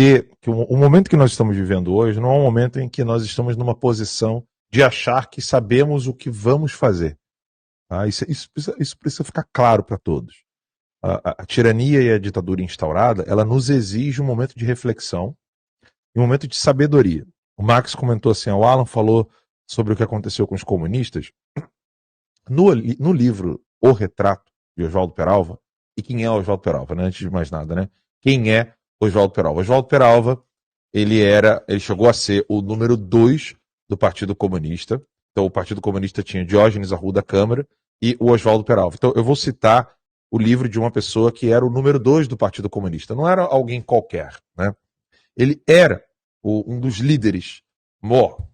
que o momento que nós estamos vivendo hoje não é um momento em que nós estamos numa posição de achar que sabemos o que vamos fazer. Tá? Isso precisa ficar claro para todos. A tirania e a ditadura instaurada, ela nos exige um momento de reflexão e um momento de sabedoria. O Marx comentou assim, o Alan falou sobre o que aconteceu com os comunistas. No livro O Retrato, de Oswaldo Peralva, e quem é Oswaldo Peralva, né? Antes de mais nada, né? Quem é Oswaldo Peralva? Oswaldo Peralva, ele chegou a ser o número 2 do Partido Comunista. Então, o Partido Comunista tinha Diógenes Arruda Câmara e o Oswaldo Peralva. Então, eu vou citar o livro de uma pessoa que era o número 2 do Partido Comunista. Não era alguém qualquer, né? Ele era um dos líderes,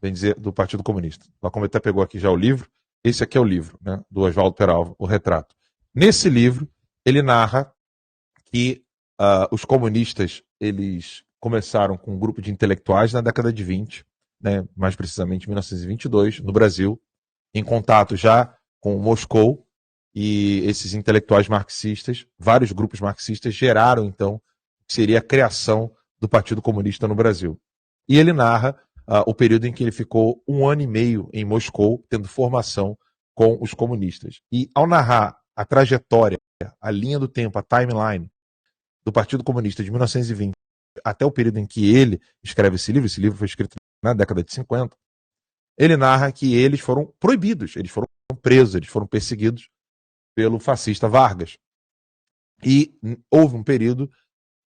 bem dizer, do Partido Comunista. O Lacombe até pegou aqui já o livro. Esse aqui é o livro, né, do Oswaldo Peralva, O Retrato. Nesse livro, ele narra que os comunistas, eles começaram com um grupo de intelectuais na década de 20, né, mais precisamente em 1922, no Brasil, em contato já com Moscou, e esses intelectuais marxistas, vários grupos marxistas, geraram, então, o que seria a criação do Partido Comunista no Brasil. E ele narra o período em que ele ficou 1 ano e meio em Moscou, tendo formação com os comunistas. E ao narrar a trajetória, a linha do tempo, a timeline do Partido Comunista de 1920 até o período em que ele escreve esse livro foi escrito na década de 50, ele narra que eles foram proibidos, eles foram presos, eles foram perseguidos pelo fascista Vargas. E houve um período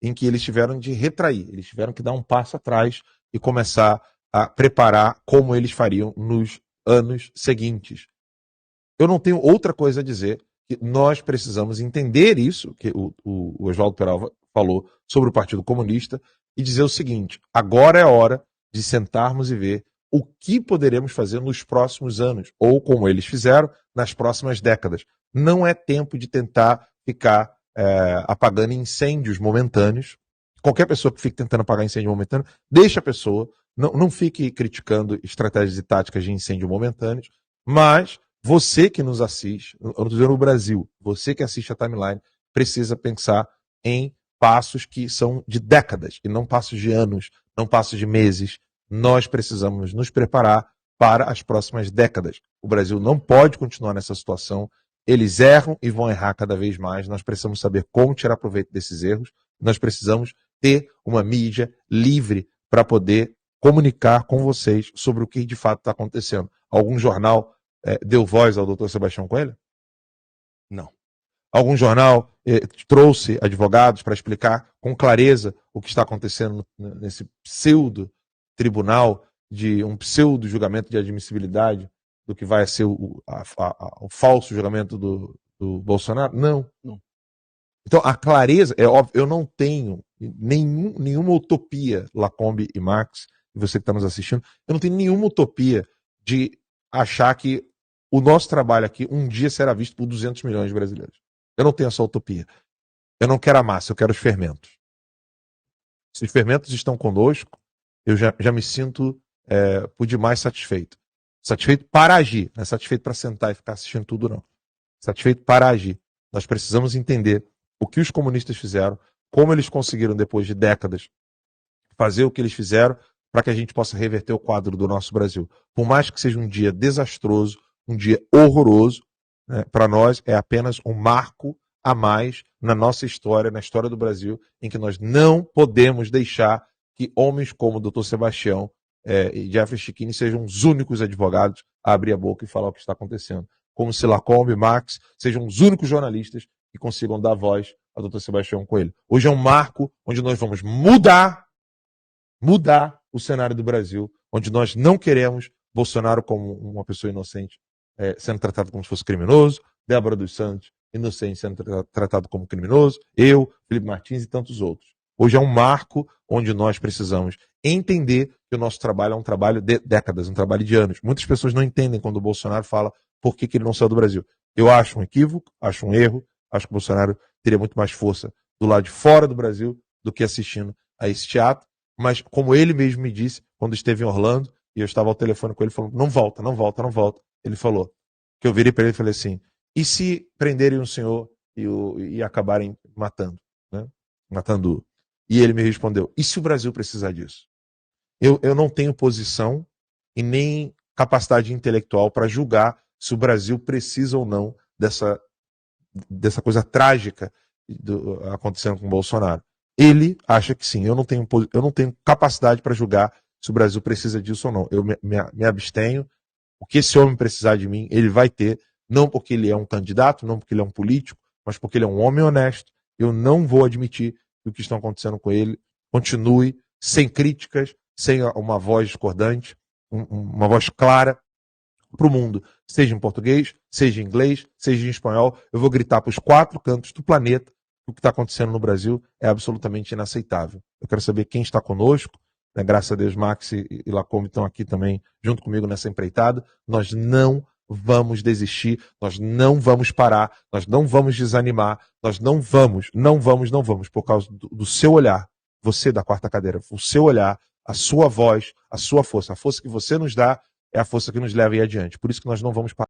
em que eles tiveram de retrair, eles tiveram que dar um passo atrás e começar a preparar como eles fariam nos anos seguintes. Eu não tenho outra coisa a dizer, que nós precisamos entender isso, que o Oswaldo Peralva falou sobre o Partido Comunista, e dizer o seguinte, agora é hora de sentarmos e ver o que poderemos fazer nos próximos anos, ou como eles fizeram, nas próximas décadas. Não é tempo de tentar ficar apagando incêndios momentâneos. Qualquer pessoa que fique tentando apagar incêndio momentâneo, deixa a pessoa, não fique criticando estratégias e táticas de incêndio momentâneos, mas você que nos assiste, eu não estou dizendo o Brasil, você que assiste a timeline, precisa pensar em passos que são de décadas, e não passos de anos, não passos de meses. Nós precisamos nos preparar para as próximas décadas. O Brasil não pode continuar nessa situação. Eles erram e vão errar cada vez mais. Nós precisamos saber como tirar proveito desses erros. Nós precisamos ter uma mídia livre para poder comunicar com vocês sobre o que de fato está acontecendo. Algum jornal deu voz ao Dr. Sebastião Coelho? Não. Algum jornal trouxe advogados para explicar com clareza o que está acontecendo nesse pseudo-tribunal, de um pseudo-julgamento de admissibilidade do que vai ser o falso julgamento do Bolsonaro? Não. Então, a clareza, é óbvio, eu não tenho nenhuma utopia, Lacombe e Marx, e você que está nos assistindo, eu não tenho nenhuma utopia de achar que o nosso trabalho aqui um dia será visto por 200 milhões de brasileiros. Eu não tenho essa utopia. Eu não quero a massa, eu quero os fermentos. Se os fermentos estão conosco, eu já me sinto por demais satisfeito. Satisfeito para agir, não é satisfeito para sentar e ficar assistindo tudo, não. Satisfeito para agir. Nós precisamos entender o que os comunistas fizeram, como eles conseguiram, depois de décadas, fazer o que eles fizeram para que a gente possa reverter o quadro do nosso Brasil. Por mais que seja um dia desastroso, um dia horroroso, né, para nós é apenas um marco a mais na nossa história, na história do Brasil, em que nós não podemos deixar que homens como o Dr. Sebastião e Jeffrey Chiquini sejam os únicos advogados a abrir a boca e falar o que está acontecendo. Como se Lacombe e Marx sejam os únicos jornalistas que consigam dar voz ao Dr. Sebastião Coelho. Hoje é um marco onde nós vamos mudar o cenário do Brasil, onde nós não queremos Bolsonaro como uma pessoa inocente sendo tratado como se fosse criminoso, Débora dos Santos, inocente, sendo tratado como criminoso, eu, Felipe Martins e tantos outros. Hoje é um marco onde nós precisamos entender que o nosso trabalho é um trabalho de décadas, um trabalho de anos. Muitas pessoas não entendem quando o Bolsonaro fala por que ele não saiu do Brasil. Eu acho um equívoco, acho um erro, acho que o Bolsonaro teria muito mais força do lado de fora do Brasil do que assistindo a esse teatro, mas como ele mesmo me disse, quando esteve em Orlando, e eu estava ao telefone com ele falando, não volta, ele falou, que eu virei para ele e falei assim, e se prenderem o senhor e acabarem matando, né? Matando E ele me respondeu: e se o Brasil precisar disso? Eu não tenho posição e nem capacidade intelectual para julgar se o Brasil precisa ou não dessa coisa trágica acontecendo com o Bolsonaro. Ele acha que sim. Eu não tenho capacidade para julgar se o Brasil precisa disso ou não. Eu me abstenho. O que esse homem precisar de mim, ele vai ter, não porque ele é um candidato, não porque ele é um político, mas porque ele é um homem honesto. Eu não vou admitir que o que está acontecendo com ele continue sem críticas, sem uma voz discordante, uma voz clara para o mundo, seja em português, seja em inglês, seja em espanhol. Eu vou gritar para os 4 cantos do planeta que o que está acontecendo no Brasil é absolutamente inaceitável. Eu quero saber quem está conosco, né? Graças a Deus, Max e Lacombe estão aqui também junto comigo nessa empreitada. Nós não vamos desistir, nós não vamos parar, nós não vamos desanimar, nós não vamos, por causa do seu olhar, você da quarta cadeira, o seu olhar, a sua voz, a sua força, a força que você nos dá é a força que nos leva aí adiante. Por isso que nós não vamos parar.